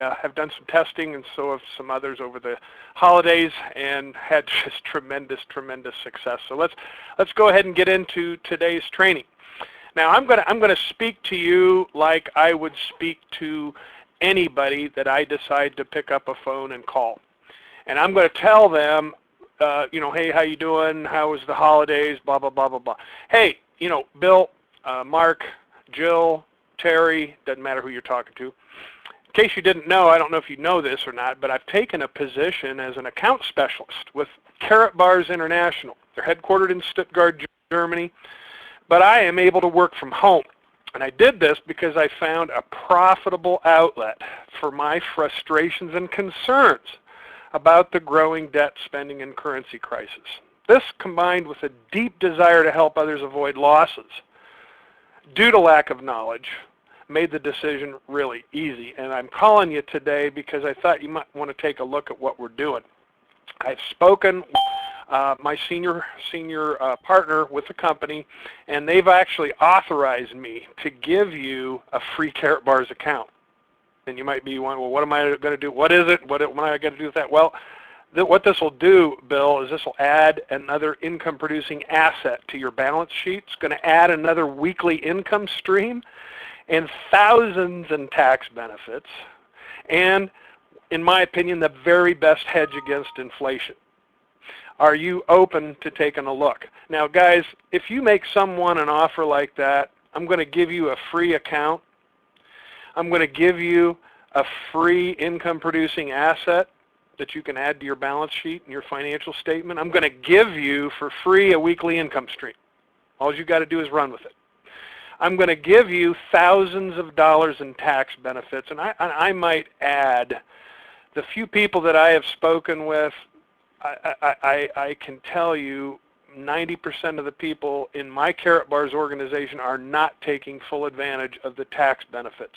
have done some testing, and so have some others over the holidays, and had just tremendous success. So let's go ahead and get into today's training. Now I'm gonna speak to you like I would speak to anybody that I decide to pick up a phone and call, and I'm going to tell them, hey, how you doing? How was the holidays? Blah blah blah blah blah. Hey, Bill, Mark, Jill, Terry, doesn't matter who you're talking to. In case you didn't know, I don't know if you know this or not, but I've taken a position as an account specialist with Karatbars International. They're headquartered in Stuttgart, Germany, but I am able to work from home. And I did this because I found a profitable outlet for my frustrations and concerns about the growing debt, spending, and currency crisis. This, combined with a deep desire to help others avoid losses due to lack of knowledge, made the decision really easy. And I'm calling you today because I thought you might want to take a look at what we're doing. I've spoken my senior partner with the company, and they've actually authorized me to give you a free Karatbars account. And you might be wondering, well, what am I going to do? What is it? What am I going to do with that? Well, what this will do, Bill, is this will add another income-producing asset to your balance sheet. It's going to add another weekly income stream and thousands in tax benefits, and, in my opinion, the very best hedge against inflation. Are you open to taking a look? Now, guys, if you make someone an offer like that, I'm going to give you a free account. I'm going to give you a free income-producing asset that you can add to your balance sheet and your financial statement. I'm going to give you for free a weekly income stream. All you got to do is run with it. I'm going to give you thousands of dollars in tax benefits, and I might add, the few people that I have spoken with, I can tell you 90% of the people in my Karatbars organization are not taking full advantage of the tax benefits.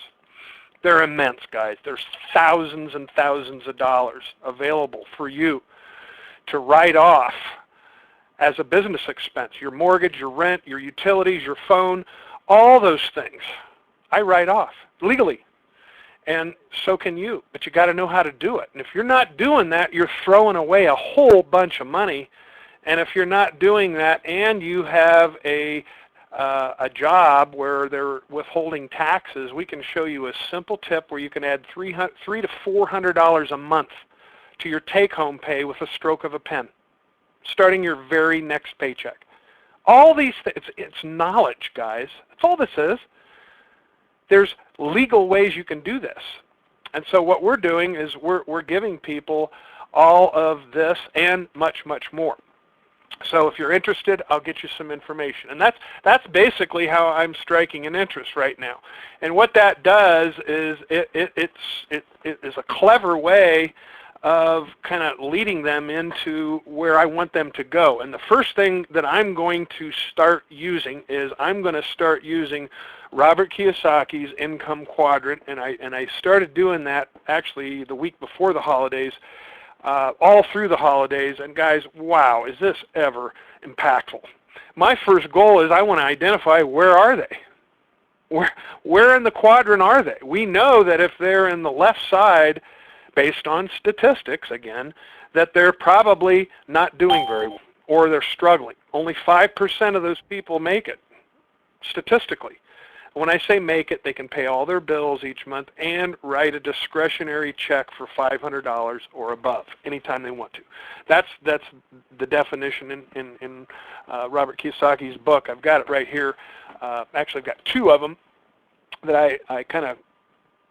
They're immense, guys. There's thousands and thousands of dollars available for you to write off as a business expense. Your mortgage, your rent, your utilities, your phone, all those things I write off legally. And so can you, but you got to know how to do it. And if you're not doing that, you're throwing away a whole bunch of money. And if you're not doing that, and you have a job where they're withholding taxes, we can show you a simple tip where you can add $300 to $400 a month to your take-home pay with a stroke of a pen, starting your very next paycheck. All these things, it's knowledge, guys. That's all this is. There's legal ways you can do this. And so what we're doing is we're giving people all of this and much, much more. So if you're interested, I'll get you some information. And that's basically how I'm striking an interest right now. And what that does is it is a clever way of kind of leading them into where I want them to go. And the first thing that I'm going to start using is I'm going to start using Robert Kiyosaki's Income Quadrant, and I started doing that actually the week before the holidays, all through the holidays. And guys, wow, is this ever impactful. My first goal is I want to identify where are they? Where in the quadrant are they? We know that if they're in the left side, based on statistics again, that they're probably not doing very well or they're struggling. Only 5% of those people make it, statistically. When I say make it, they can pay all their bills each month and write a discretionary check for $500 or above anytime they want to. That's the definition in Robert Kiyosaki's book. I've got it right here. Actually, I've got two of them that I kind of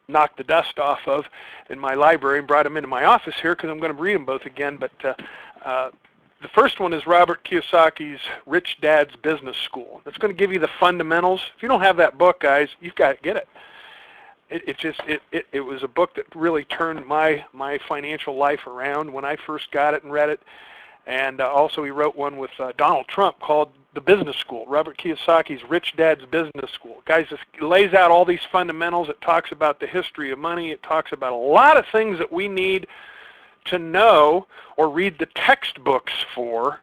knocked the dust off of in my library and brought them into my office here because I'm going to read them both again. But the first one is Robert Kiyosaki's Rich Dad's Business School. It's going to give you the fundamentals. If you don't have that book, guys, you've got to get it. It was a book that really turned my financial life around when I first got it and read it. And also he wrote one with Donald Trump called The Business School, Robert Kiyosaki's Rich Dad's Business School. Guys, it lays out all these fundamentals. It talks about the history of money. It talks about a lot of things that we need to know or read the textbooks for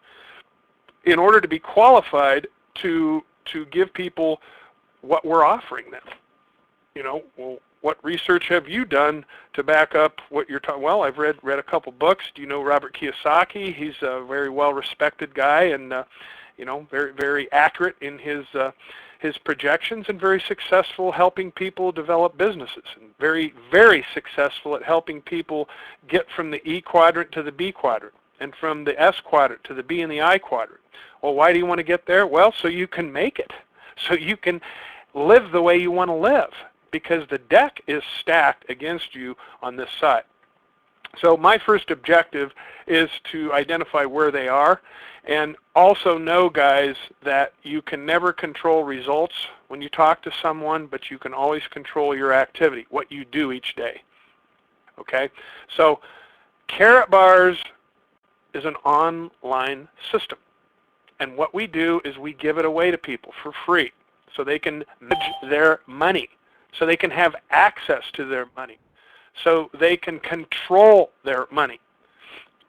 in order to be qualified to give people what we're offering them. Well, what research have you done to back up what you're talking? Well, I've read a couple books. Do you know Robert Kiyosaki? He's a very well-respected guy, and very, very accurate in his projections, and very successful helping people develop businesses, and very, very successful at helping people get from the E quadrant to the B quadrant, and from the S quadrant to the B and the I quadrant. Well, why do you want to get there? Well, so you can make it, so you can live the way you want to live, because the deck is stacked against you on this side. So my first objective is to identify where they are, and also know, guys, that you can never control results when you talk to someone, but you can always control your activity, what you do each day. Okay? So Karatbars is an online system, and what we do is we give it away to people for free so they can manage their money, so they can have access to their money, so they can control their money.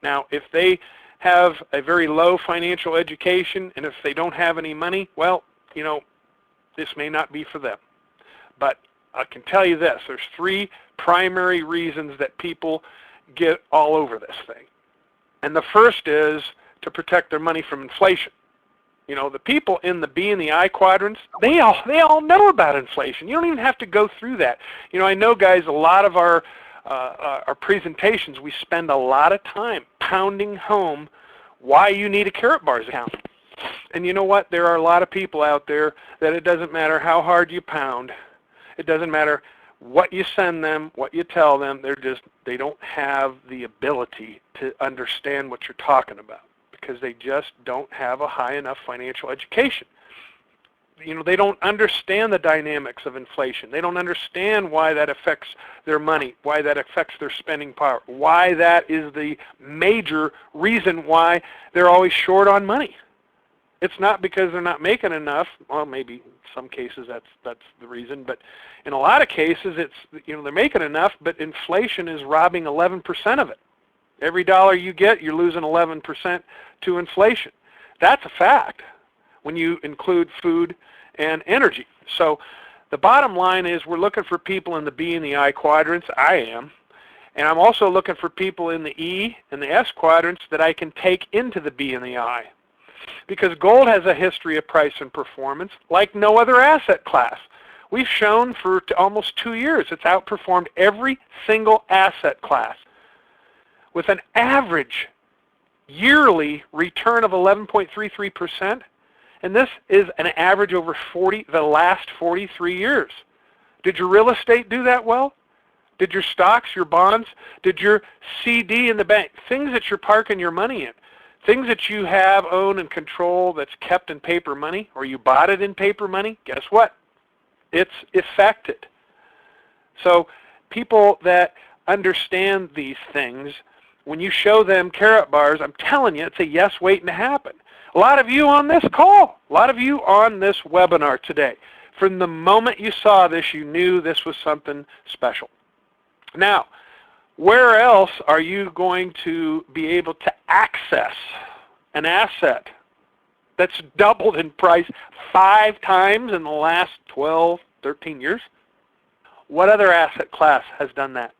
Now, if they have a very low financial education, and if they don't have any money, well, this may not be for them. But I can tell you this, there's 3 primary reasons that people get all over this thing. And the first is to protect their money from inflation. The people in the B and the I quadrants, they all know about inflation. You don't even have to go through that. I know, guys, a lot of our presentations, we spend a lot of time pounding home why you need a Karatbars account. And you know what? There are a lot of people out there that it doesn't matter how hard you pound. It doesn't matter what you send them, what you tell them. They don't have the ability to understand what you're talking about, because they just don't have a high enough financial education. They don't understand the dynamics of inflation. They don't understand why that affects their money, why that affects their spending power, why that is the major reason why they're always short on money. It's not because they're not making enough. Well, maybe in some cases that's the reason, but in a lot of cases it's they're making enough, but inflation is robbing 11% of it. Every dollar you get, you're losing 11% to inflation. That's a fact when you include food and energy. So the bottom line is we're looking for people in the B and the I quadrants. I am. And I'm also looking for people in the E and the S quadrants that I can take into the B and the I. Because gold has a history of price and performance like no other asset class. We've shown for almost 2 years it's outperformed every single asset class with an average yearly return of 11.33%. And this is an average over the last 43 years. Did your real estate do that well? Did your stocks, your bonds, did your CD in the bank, things that you're parking your money in, things that you have, own, and control that's kept in paper money, or you bought it in paper money, guess what? It's affected. So people that understand these things, when you show them Karatbars, I'm telling you, it's a yes waiting to happen. A lot of you on this call, a lot of you on this webinar today, from the moment you saw this, you knew this was something special. Now, where else are you going to be able to access an asset that's doubled in price 5 times in the last 12, 13 years? What other asset class has done that?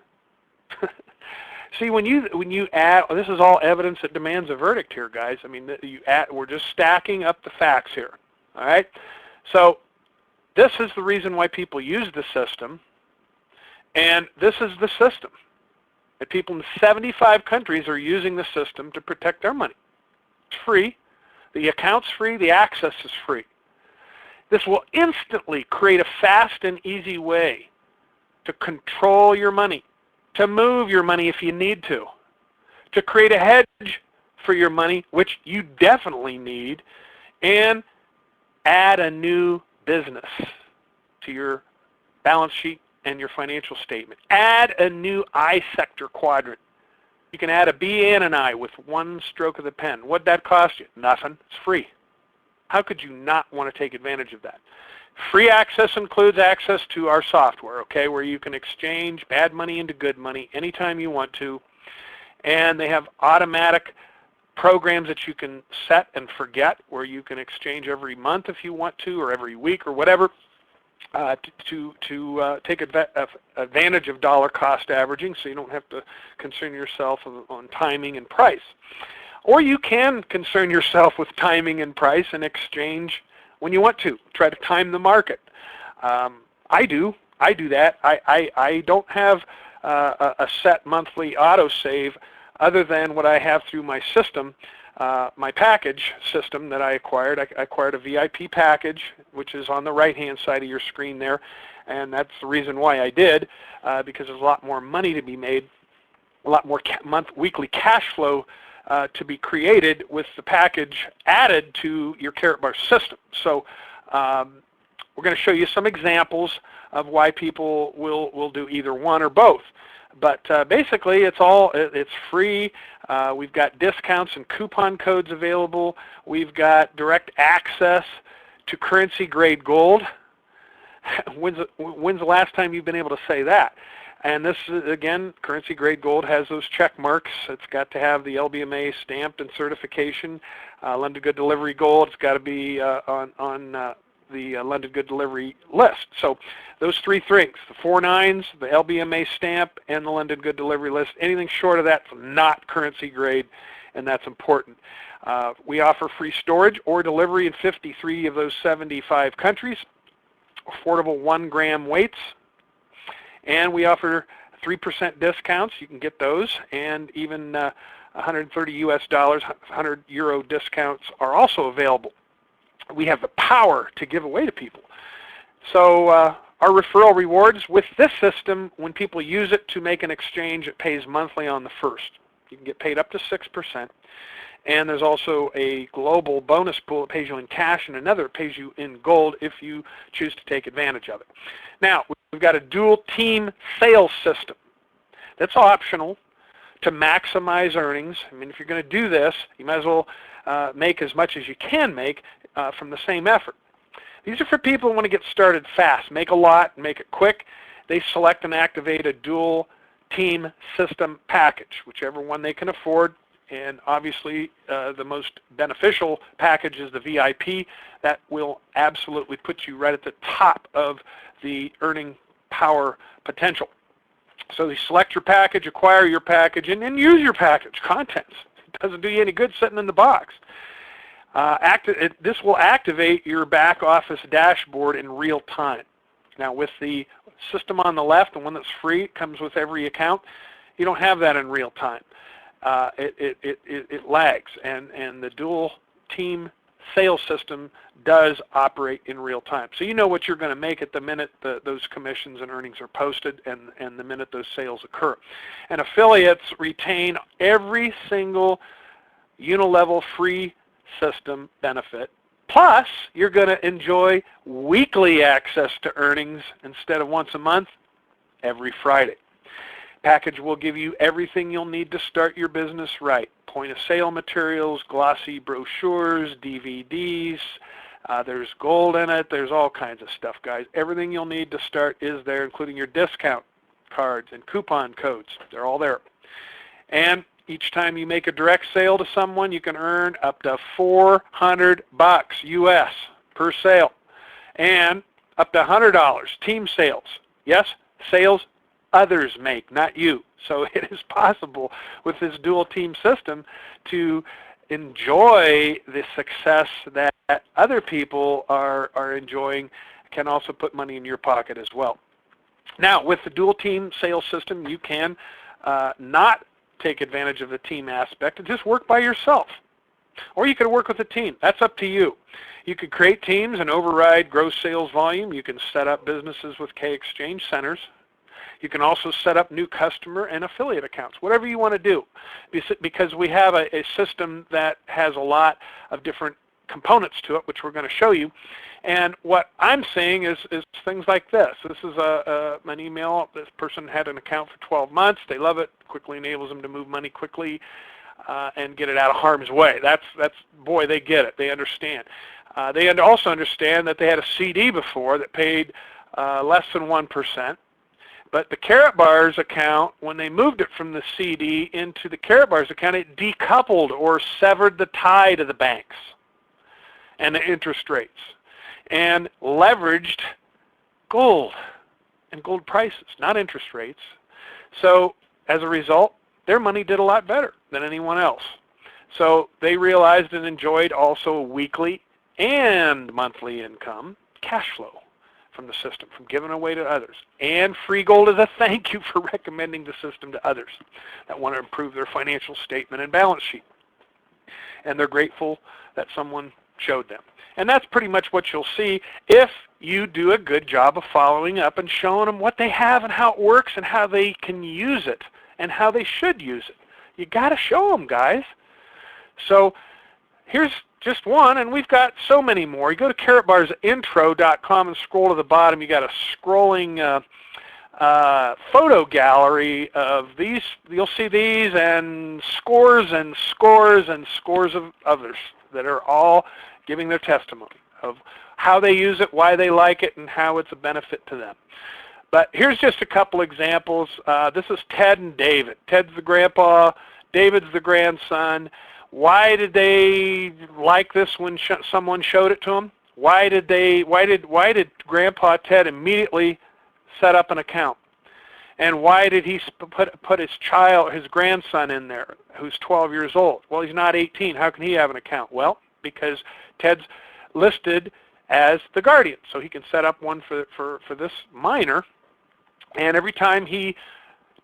See, when you add, this is all evidence that demands a verdict here, guys. I mean, we're just stacking up the facts here, all right? So this is the reason why people use the system, and this is the system. And people in 75 countries are using the system to protect their money. It's free. The account's free. The access is free. This will instantly create a fast and easy way to control your money, to move your money if you need to create a hedge for your money, which you definitely need, and add a new business to your balance sheet and your financial statement. Add a new I sector quadrant. You can add a B and an I with one stroke of the pen. What'd that cost you? Nothing. It's free. How could you not want to take advantage of that? Free access includes access to our software, okay, where you can exchange bad money into good money anytime you want to. And they have automatic programs that you can set and forget, where you can exchange every month if you want to, or every week or whatever. to take advantage of dollar cost averaging, so you don't have to concern yourself on timing and price. Or you can concern yourself with timing and price and exchange when you want to. Try to time the market. I do that. I don't have a set monthly autosave other than what I have through my system, my package system that I acquired. I acquired a VIP package, which is on the right-hand side of your screen there, and that's the reason why I did, because there's a lot more money to be made, a lot more weekly cash flow to be created with the package added to your Karatbar system. So we're going to show you some examples of why people will do either one or both. But basically, it's free. We've got discounts and coupon codes available. We've got direct access to currency grade gold. When's the last time you've been able to say that? And this, again, currency grade gold has those check marks. It's got to have the LBMA stamped and certification. London Good Delivery Gold, it's got to be on the London Good Delivery list. So those three things, the 4 nines, the LBMA stamp, and the London Good Delivery list, anything short of that's not currency grade, and that's important. We offer free storage or delivery in 53 of those 75 countries, affordable 1 gram weights, and we offer 3% discounts. You can get those, and even 130 US dollars, 100 euro discounts are also available. We have the power to give away to people. So our referral rewards with this system, when people use it to make an exchange, it pays monthly on the 1st. You can get paid up to 6%. And there's also a global bonus pool that pays you in cash, and another that pays you in gold if you choose to take advantage of it. Now, we've got a dual team sales system. That's optional to maximize earnings. I mean, if you're going to do this, you might as well make as much as you can make from the same effort. These are for people who want to get started fast, make a lot, and make it quick. They select and activate a dual team system package, whichever one they can afford. And obviously, the most beneficial package is the VIP. That will absolutely put you right at the top of the earning power potential. So you select your package, acquire your package, and then use your package contents. It doesn't do you any good sitting in the box. This will activate your back office dashboard in real time. Now, with the system on the left, the one that's free, it comes with every account, you don't have that in real time. It lags, and the dual team sales system does operate in real time. So you know what you're going to make at the minute those commissions and earnings are posted, and the minute those sales occur. And affiliates retain every single unilevel free system benefit. Plus, you're going to enjoy weekly access to earnings instead of once a month, every Friday. Package will give you everything you'll need to start your business right. Point of sale materials, glossy brochures, DVDs, there's gold in it, there's all kinds of stuff, guys. Everything you'll need to start is there, including your discount cards and coupon codes. They're all there. And each time you make a direct sale to someone, you can earn up to $400 US per sale, and up to $100 team sales. Yes, sales others make, not you. So it is possible with this dual team system to enjoy the success that other people are enjoying, can also put money in your pocket as well. Now, with the dual team sales system, you can not take advantage of the team aspect and just work by yourself. Or you could work with a team. That's up to you. You could create teams and override gross sales volume. You can set up businesses with K-Exchange centers. You can also set up new customer and affiliate accounts, whatever you want to do, because we have a system that has a lot of different components to it, which we're going to show you. And what I'm seeing is things like this. This is an email. This person had an account for 12 months. They love it. Quickly enables them to move money quickly and get it out of harm's way. That's boy, they get it. They understand. They also understand that they had a CD before that paid less than 1%. But the Karatbars account, when they moved it from the CD into the Karatbars account, it decoupled or severed the tie to the banks and the interest rates, and leveraged gold and gold prices, not interest rates. So as a result, their money did a lot better than anyone else. So they realized and enjoyed also a weekly and monthly income, cash flow from the system, from giving away to others. And free gold as a thank you for recommending the system to others that want to improve their financial statement and balance sheet. And they're grateful that someone showed them. And that's pretty much what you'll see if you do a good job of following up and showing them what they have and how it works and how they can use it and how they should use it. You got to show them, guys. So here's just one, and we've got so many more. You go to karatbarsintro.com and scroll to the bottom. You got a scrolling photo gallery of these. You'll see these and scores and scores and scores of others that are all giving their testimony of how they use it, why they like it, and how it's a benefit to them. But here's just a couple examples. This is Ted and David. Ted's the grandpa, David's the grandson. Why did they like this when someone showed it to them? Why did Grandpa Ted immediately set up an account? And why did he put his grandson in there, who's 12 years old? Well, he's not 18. How can he have an account? Well, because Ted's listed as the guardian, so he can set up one for this minor. And every time he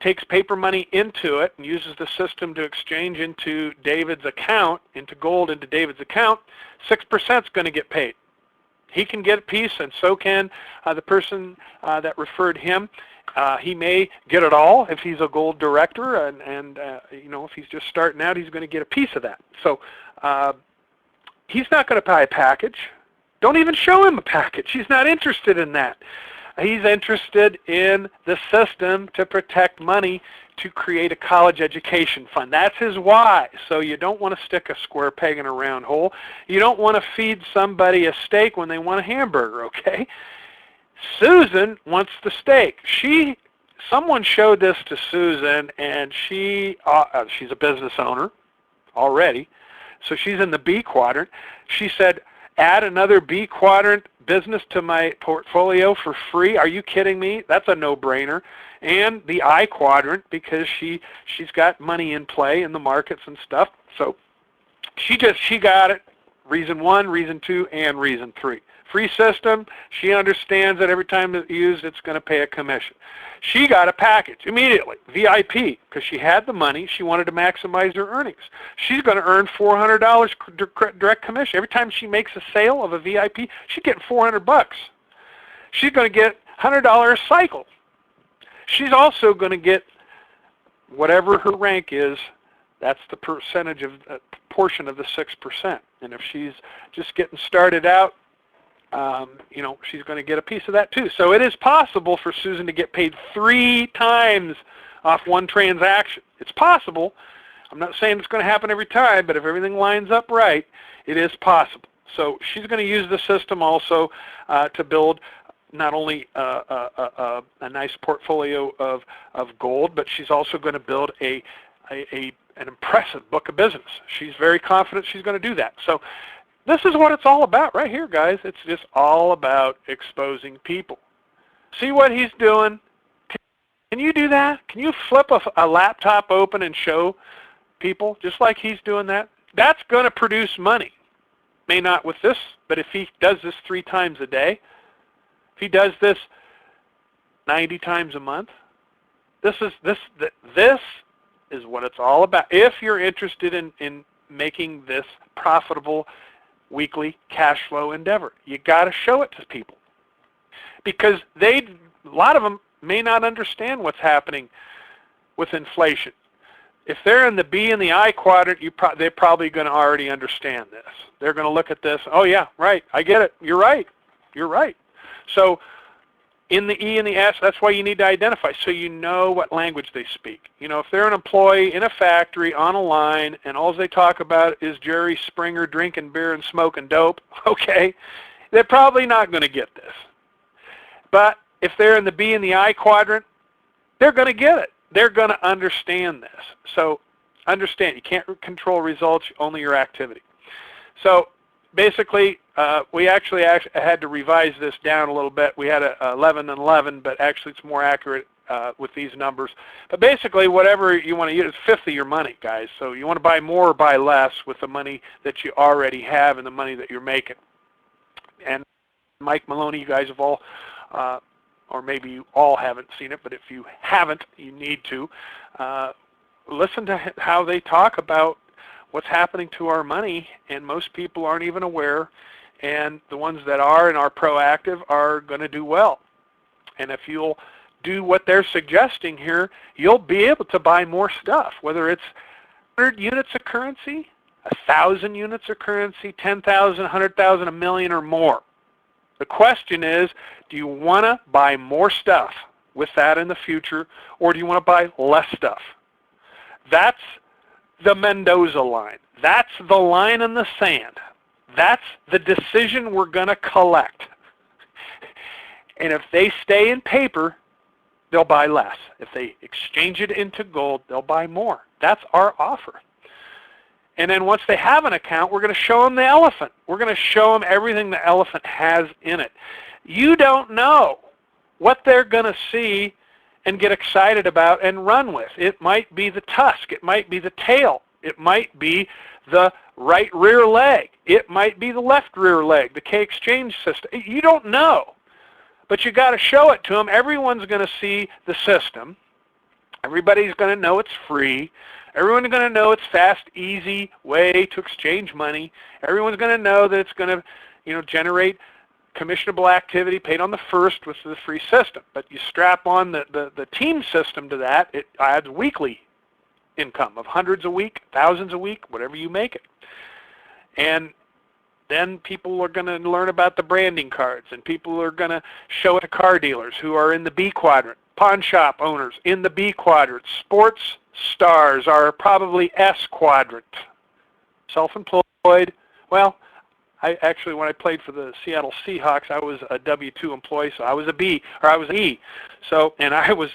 takes paper money into it and uses the system to exchange into David's account, into gold into David's account, 6% is going to get paid. He can get a piece, and so can the person that referred him. He may get it all if he's a gold director, and you know, if he's just starting out, he's going to get a piece of that. So he's not going to buy a package. Don't even show him a package. He's not interested in that. He's interested in the system to protect money to create a college education fund. That's his why. So you don't want to stick a square peg in a round hole. You don't want to feed somebody a steak when they want a hamburger, okay? Susan wants the steak. Someone showed this to Susan, and she's a business owner already, so she's in the B quadrant. She said, add another B quadrant business to my portfolio for free. Are you kidding me? That's a no-brainer. And the I quadrant, because she's got money in play in the markets and stuff. So she got it. Reason 1, reason 2, and reason 3. Free system. She understands that every time it's used, it's going to pay a commission. She got a package immediately, VIP, because she had the money. She wanted to maximize her earnings. She's going to earn $400 direct commission. Every time she makes a sale of a VIP, she's getting $400. She's going to get $100 a cycle. She's also going to get whatever her rank is. That's the percentage of portion of the 6%. And if she's just getting started out, you know, she's going to get a piece of that too. So it is possible for Susan to get paid 3 times off one transaction. It's possible. I'm not saying it's going to happen every time, but if everything lines up right, it is possible. So she's going to use the system also to build not only a nice portfolio of gold, but she's also going to build an impressive book of business. She's very confident she's going to do that. So this is what it's all about right here, guys. It's just all about exposing people. See what he's doing? Can you do that? Can you flip a laptop open and show people just like he's doing that? That's going to produce money. May not with this, but if he does this 3 times a day, if he does this 90 times a month, this is what it's all about. If you're interested in making this profitable weekly cash flow endeavor, you got to show it to people, because a lot of them may not understand what's happening with inflation. If they're in the B and the I quadrant, they're probably going to already understand this. They're going to look at this, oh yeah, right, I get it, you're right. So in the E and the S, that's why you need to identify, so you know what language they speak. You know, if they're an employee in a factory on a line and all they talk about is Jerry Springer drinking beer and smoking dope, okay, they're probably not going to get this. But if they're in the B and the I quadrant, they're going to get it. They're going to understand this. So understand, you can't control results, only your activity. So basically, we actually had to revise this down a little bit. We had a 11 and 11, but actually it's more accurate with these numbers. But basically, whatever you want to use, it's a fifth of your money, guys. So you want to buy more or buy less with the money that you already have and the money that you're making. And Mike Maloney, you guys have all, or maybe you all haven't seen it, but if you haven't, you need to. Listen to how they talk about what's happening to our money, and most people aren't even aware, and the ones that are and are proactive are going to do well. And if you'll do what they're suggesting here, you'll be able to buy more stuff, whether it's 100 units of currency, 1,000 units of currency, 10,000, 100,000, a million, or more. The question is, do you want to buy more stuff with that in the future, or do you want to buy less stuff? That's the Mendoza line. That's the line in the sand. That's the decision we're going to collect. And if they stay in paper, they'll buy less. If they exchange it into gold, they'll buy more. That's our offer. And then once they have an account, we're going to show them the elephant. We're going to show them everything the elephant has in it. You don't know what they're going to see and get excited about and run with. It might be the tusk. It might be the tail. It might be the right rear leg. It might be the left rear leg, the K-exchange system. You don't know, but you got to show it to them. Everyone's going to see the system. Everybody's going to know it's free. Everyone's going to know it's fast, easy way to exchange money. Everyone's going to know that it's going to, generate commissionable activity paid on the first with the free system. But you strap on the team system to that, it adds weekly income of hundreds a week, thousands a week, whatever you make it. And then people are going to learn about the branding cards, and people are going to show it to car dealers who are in the B quadrant, pawn shop owners in the B quadrant, sports stars are probably S quadrant, self-employed. Well, when I played for the Seattle Seahawks, I was a W-2 employee, so I was a B, or I was an E. So, and I was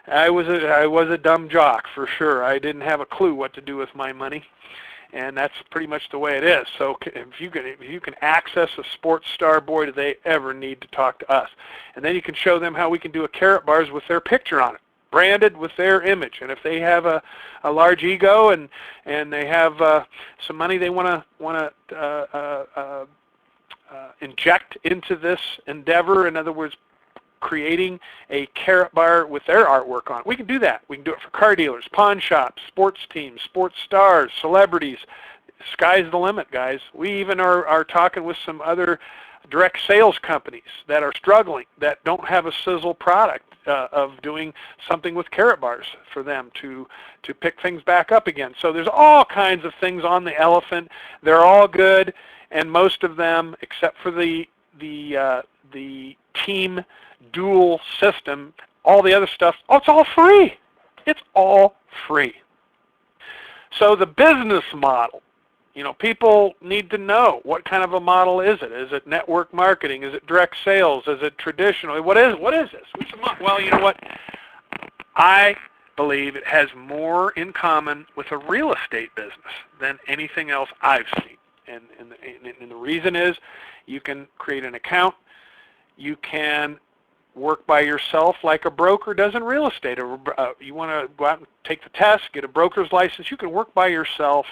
a dumb jock for sure. I didn't have a clue what to do with my money, and that's pretty much the way it is. So if you can access a sports star, boy, do they ever need to talk to us. And then you can show them how we can do a Karatbars with their picture on it, branded with their image. And if they have a large ego and they have some money they want to inject into this endeavor, in other words, creating a Karatbar with their artwork on it, we can do that. We can do it for car dealers, pawn shops, sports teams, sports stars, celebrities. Sky's the limit, guys. We even are talking with some other direct sales companies that are struggling, that don't have a sizzle product of doing something with Karatbars for them to pick things back up again. So there's all kinds of things on the elephant. They're all good, and most of them, except for the team dual system, all the other stuff, it's all free. It's all free. So the business model, people need to know what kind of a model is it. Is it network marketing? Is it direct sales? Is it traditional? What is this? Well, you know what? I believe it has more in common with a real estate business than anything else I've seen. And the reason is you can create an account. You can work by yourself like a broker does in real estate. You want to go out and take the test, get a broker's license. You can work by yourself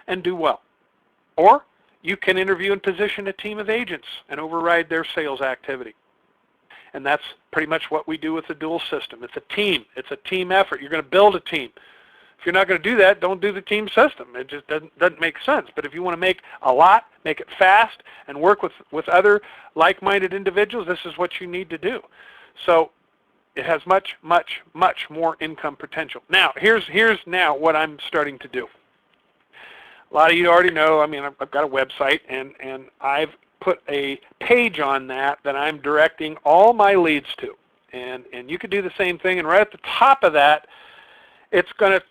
and do well. Or you can interview and position a team of agents and override their sales activity. And that's pretty much what we do with the dual system. It's a team. It's a team effort. You're going to build a team. If you're not going to do that, don't do the team system. It just doesn't make sense. But if you want to make a lot, make it fast, and work with other like-minded individuals, this is what you need to do. So it has much, much, much more income potential. Now, here's now what I'm starting to do. A lot of you already know, I've got a website, and I've put a page on that I'm directing all my leads to. And you could do the same thing, and right at the top of that, it's going to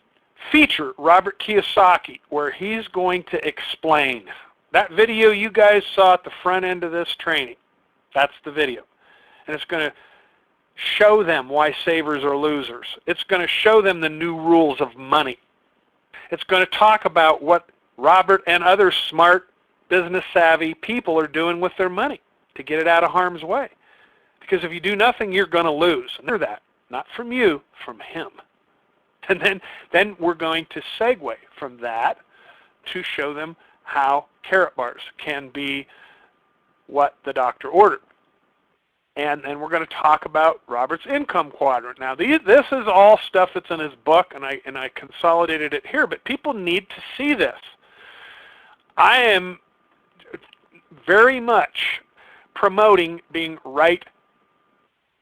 feature Robert Kiyosaki, where he's going to explain. That video you guys saw at the front end of this training, that's the video. And it's going to show them why savers are losers. It's going to show them the new rules of money. It's going to talk about what Robert and other smart business savvy people are doing with their money to get it out of harm's way. Because if you do nothing, you're going to lose. And they're that, not from you, from him. And then we're going to segue from that to show them how carrot bars can be what the doctor ordered. And we're going to talk about Robert's income quadrant. Now, this is all stuff that's in his book, and I consolidated it here, but people need to see this. I am very much promoting being right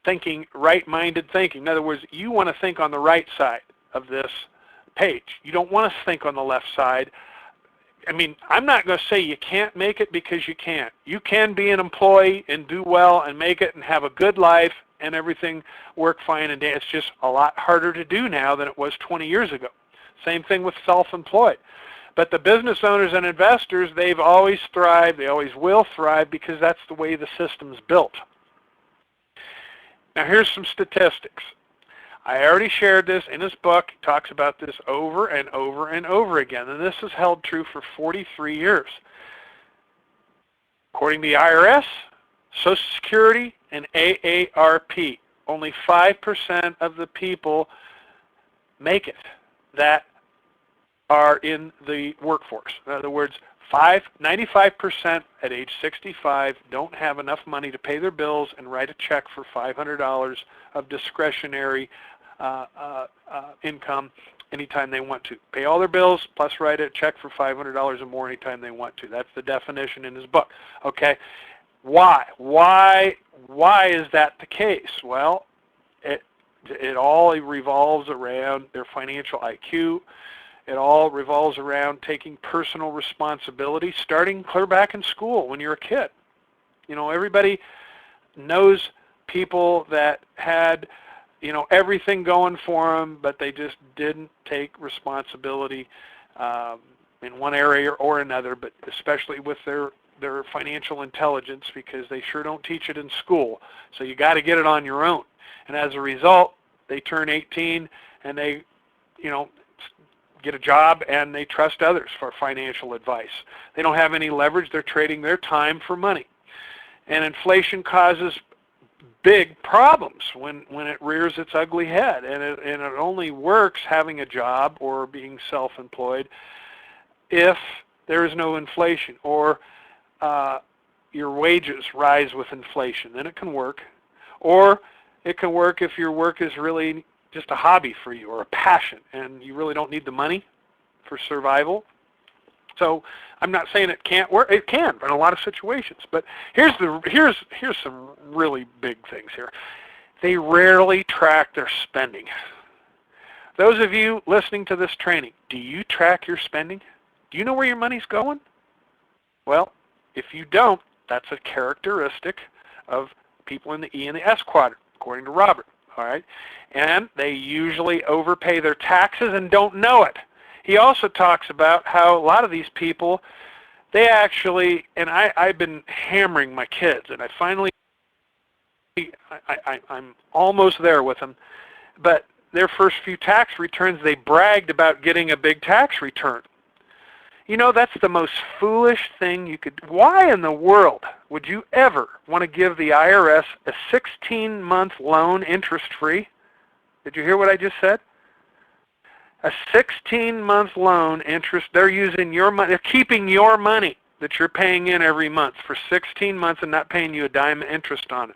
thinking, right-minded thinking. In other words, you want to think on the right side of this page. You don't want to think on the left side. I mean, I'm not going to say you can't make it, because you can't. You can be an employee and do well and make it and have a good life and everything work fine and it's just a lot harder to do now than it was 20 years ago. Same thing with self-employed. But the business owners and investors, they've always thrived, they always will thrive, because that's the way the system's built. Now here's some statistics. I already shared this in his book. He talks about this over and over and over again, and this has held true for 43 years. According to the IRS, Social Security, and AARP, only 5% of the people make it that are in the workforce. In other words, 95% at age 65 don't have enough money to pay their bills and write a check for $500 of discretionary income anytime they want to. Pay all their bills plus write a check for $500 or more anytime they want to. That's the definition in his book. Okay, why? Why is that the case? Well, it all revolves around their financial IQ. It all revolves around taking personal responsibility, starting clear back in school when you're a kid. You know, everybody knows people that had, you know, everything going for them, but they just didn't take responsibility in one area or another, but especially with their financial intelligence, because they sure don't teach it in school. So you got to get it on your own. And as a result, they turn 18 and they, you know, get a job and they trust others for financial advice. They don't have any leverage. They're trading their time for money. And inflation causes big problems when it rears its ugly head. And it only works having a job or being self-employed if there is no inflation, or your wages rise with inflation. Then it can work. Or it can work if your work is really just a hobby for you or a passion and you really don't need the money for survival. So I'm not saying it can't work. It can in a lot of situations. But here's some really big things here. They rarely track their spending. Those of you listening to this training, do you track your spending? Do you know where your money's going? Well, if you don't, that's a characteristic of people in the E and the S quadrant, according to Robert. All right, and they usually overpay their taxes and don't know it. He also talks about how a lot of these people, they actually, and I've been hammering my kids, and I finally, I'm almost there with them, but their first few tax returns, they bragged about getting a big tax return. You know, that's the most foolish thing you could. Why in the world would you ever want to give the IRS a 16-month loan interest-free? Did you hear what I just said? A 16-month loan interest. They're using your money. They're keeping your money that you're paying in every month for 16 months and not paying you a dime interest on it.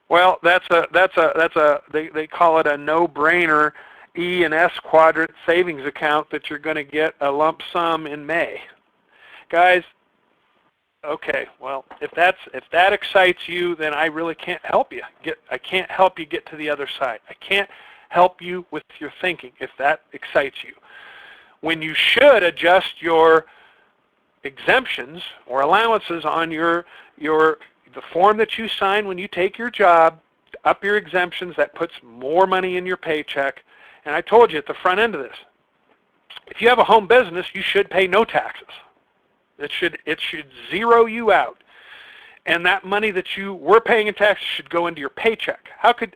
Well, they call it a no-brainer E and S quadrant savings account that you're going to get a lump sum in May. Guys, okay, well, if that excites you, then I really can't help you. I can't help you get to the other side. I can't help you with your thinking if that excites you. When you should adjust your exemptions or allowances on the form that you sign when you take your job, up your exemptions, that puts more money in your paycheck. And I told you at the front end of this, if you have a home business, you should pay no taxes. It should zero you out. And that money that you were paying in taxes should go into your paycheck. How could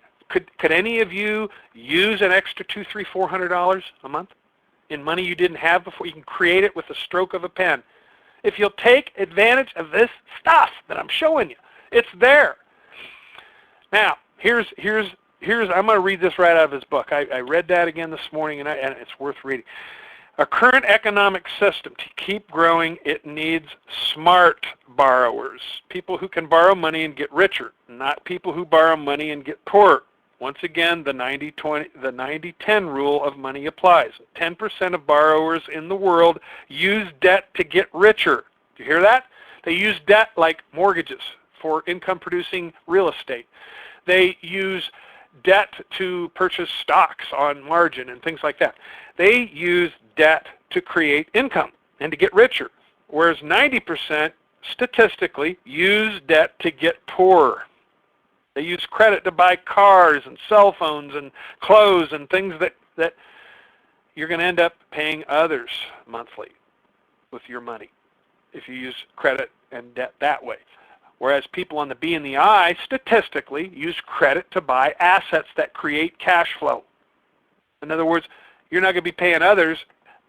any of you use an extra $200, $300, $400 a month in money you didn't have before? You can create it with a stroke of a pen. if you'll take advantage of this stuff that I'm showing you. It's there. Now, here's I'm going to read this right out of his book. I read that again this morning, and it's worth reading. Our current economic system, to keep growing, it needs smart borrowers, people who can borrow money and get richer, not people who borrow money and get poorer. Once again, the 90-10 rule of money applies. 10% of borrowers in the world use debt to get richer. Do you hear that? They use debt like mortgages for income-producing real estate. They use debt to purchase stocks on margin and things like that. They use debt to create income and to get richer, whereas 90% statistically use debt to get poorer. They use credit to buy cars and cell phones and clothes and things that you're going to end up paying others monthly with your money if you use credit and debt that way. Whereas people on the B and the I statistically use credit to buy assets that create cash flow. In other words, you're not going to be paying others.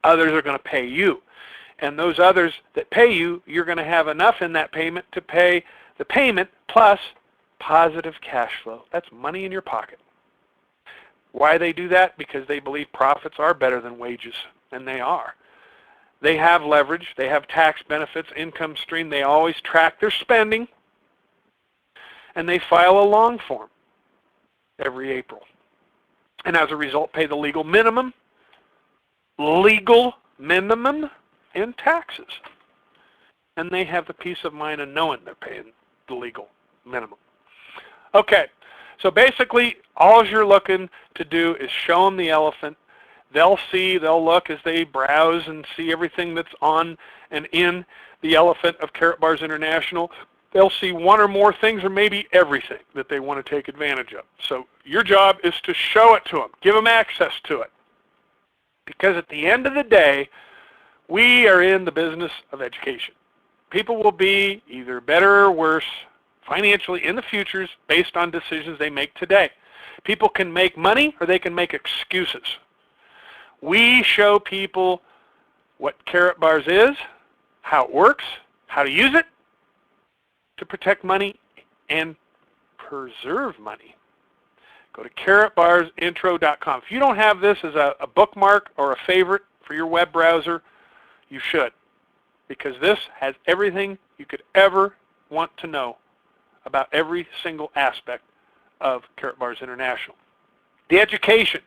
Others are going to pay you. And those others that pay you, you're going to have enough in that payment to pay the payment plus positive cash flow. That's money in your pocket. Why they do that? Because they believe profits are better than wages, and they are. They have leverage. They have tax benefits, income stream. They always track their spending, and they file a long form every April. And as a result, pay the legal minimum in taxes. And they have the peace of mind of knowing they're paying the legal minimum. Okay, so basically all you're looking to do is show them the elephant. They'll look as they browse and see everything that's on and in the elephant of Karatbars International. They'll see one or more things or maybe everything that they want to take advantage of. So your job is to show it to them, give them access to it. Because at the end of the day, we are in the business of education. People will be either better or worse financially in the futures based on decisions they make today. People can make money or they can make excuses. We show people what Karatbars is, how it works, how to use it to protect money and preserve money. Go to karatbarsintro.com. If you don't have this as a bookmark or a favorite for your web browser, you should, because this has everything you could ever want to know about every single aspect of Karatbars International. The education,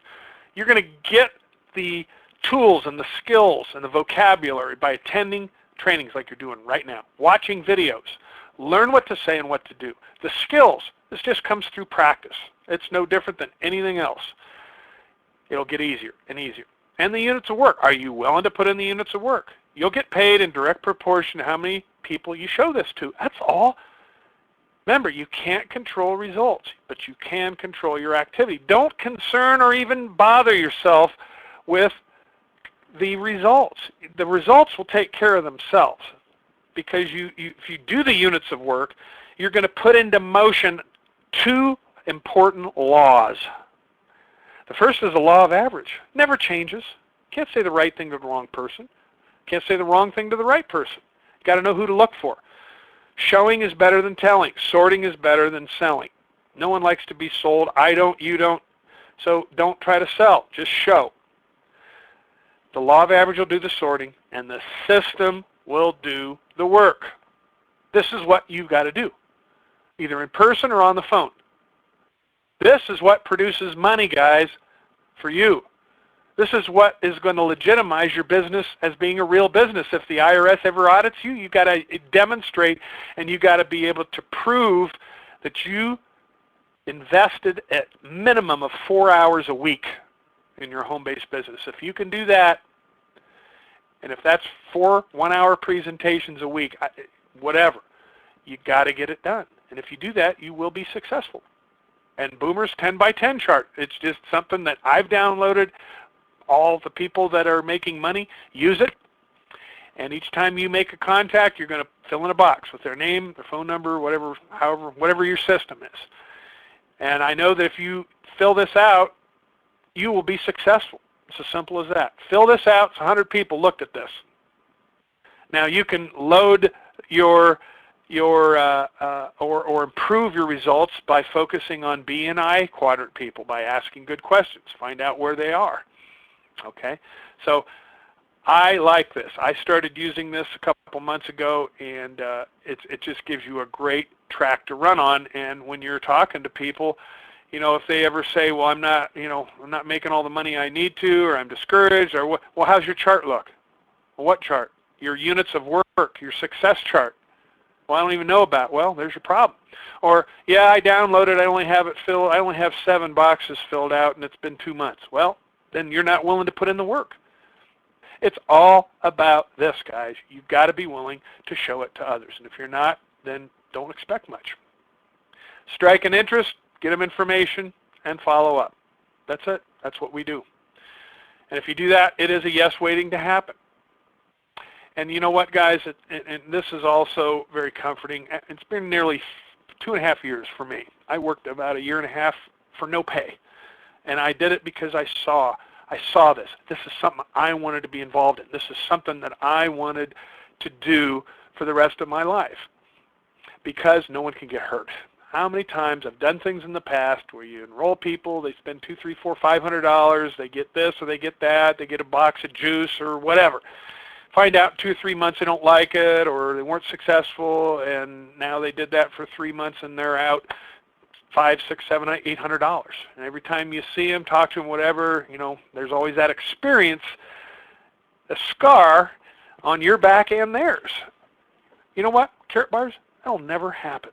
you're going to get the tools and the skills and the vocabulary by attending trainings like you're doing right now, watching videos, learn what to say and what to do. The skills, this just comes through practice. It's no different than anything else. It'll get easier and easier. And the units of work. Are you willing to put in the units of work? You'll get paid in direct proportion to how many people you show this to. That's all. Remember, you can't control results, but you can control your activity. Don't concern or even bother yourself with the results. The results will take care of themselves, because if you do the units of work, you're going to put into motion two important laws. The first is the law of average. Never changes. Can't say the right thing to the wrong person. Can't say the wrong thing to the right person. You got to know who to look for. Showing is better than telling. Sorting is better than selling. No one likes to be sold. I don't, you don't. So don't try to sell. Just show. The law of average will do the sorting, and the system will do the work. This is what you've got to do, either in person or on the phone. This is what produces money, guys, for you. This is what is going to legitimize your business as being a real business. If the IRS ever audits you, you've got to demonstrate, and you've got to be able to prove that you invested at minimum of 4 hours a week in your home-based business. If you can do that, and if that's 4 one-hour presentations a week, whatever, you got to get it done. And if you do that, you will be successful. And Boomer's 10 by 10 chart, it's just something that I've downloaded. All the people that are making money use it. And each time you make a contact, you're going to fill in a box with their name, their phone number, whatever your system is. And I know that if you fill this out, you will be successful. It's as simple as that. Fill this out. 100 people looked at this. Now you can load or improve your results by focusing on B and I quadrant people, by asking good questions. Find out where they are. Okay, so I like this. I started using this a couple months ago, and it just gives you a great track to run on. And when you're talking to people, you know, if they ever say, well, I'm not making all the money I need to, or I'm discouraged, or what, well, how's your chart look? Well, what chart? Your units of work, your success chart. Well, I don't even know about it. Well, there's your problem. Or, yeah, I downloaded, I only have it filled, I only have 7 boxes filled out, and it's been 2 months. Well, then you're not willing to put in the work. It's all about this, guys. You've got to be willing to show it to others. And if you're not, then don't expect much. Strike an interest, get them information, and follow up. That's it. That's what we do. And if you do that, it is a yes waiting to happen. And you know what, guys, and this is also very comforting. It's been nearly 2.5 years for me. I worked about 1.5 years for no pay. And I did it because I saw this. This is something I wanted to be involved in. This is something that I wanted to do for the rest of my life, because no one can get hurt. How many times I've done things in the past where you enroll people, they spend $200, $300, $400, $500, they get this or they get that, they get a box of juice or whatever. Find out in 2 or 3 months they don't like it, or they weren't successful, and now they did that for 3 months and they're out $500, $600, $700, $800. And every time you see them, talk to them, whatever, you know, there's always that experience, a scar on your back and theirs. You know what, Carrot Bars? That'll never happen,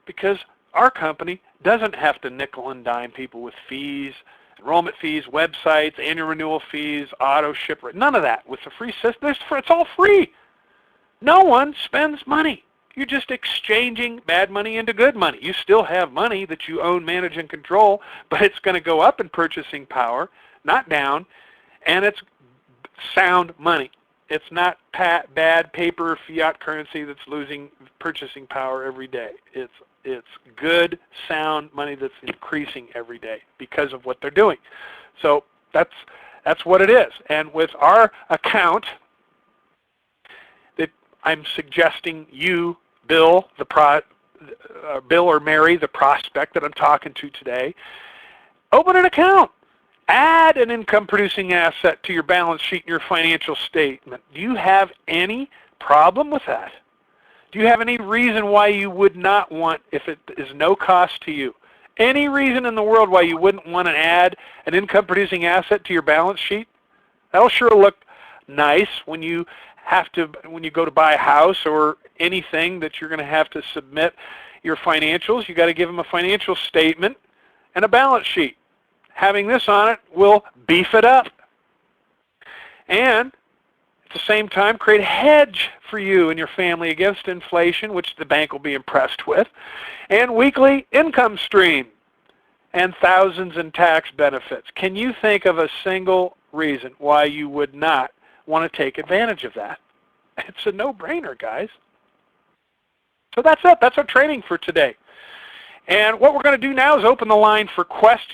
because our company doesn't have to nickel and dime people with fees, enrollment fees, websites, annual renewal fees, auto ship, none of that. With the free system, it's all free. No one spends money. You're just exchanging bad money into good money. You still have money that you own, manage, and control, but it's going to go up in purchasing power, not down, and it's sound money. It's not bad paper fiat currency that's losing purchasing power every day. It's good, sound money that's increasing every day because of what they're doing. So that's what it is. And with our account, that I'm suggesting you, Bill or Mary, the prospect that I'm talking to today, open an account. Add an income-producing asset to your balance sheet and your financial statement. Do you have any problem with that? Do you have any reason why you would not want, if it is no cost to you, any reason in the world why you wouldn't want to add an income-producing asset to your balance sheet? That'll sure look nice when you go to buy a house or anything that you're going to have to submit your financials. You got to give them a financial statement and a balance sheet. Having this on it will beef it up. And at the same time, create a hedge for you and your family against inflation, which the bank will be impressed with, and weekly income stream, and thousands in tax benefits. Can you think of a single reason why you would not want to take advantage of that? It's a no-brainer, guys. So that's it. That's our training for today. And what we're going to do now is open the line for questions.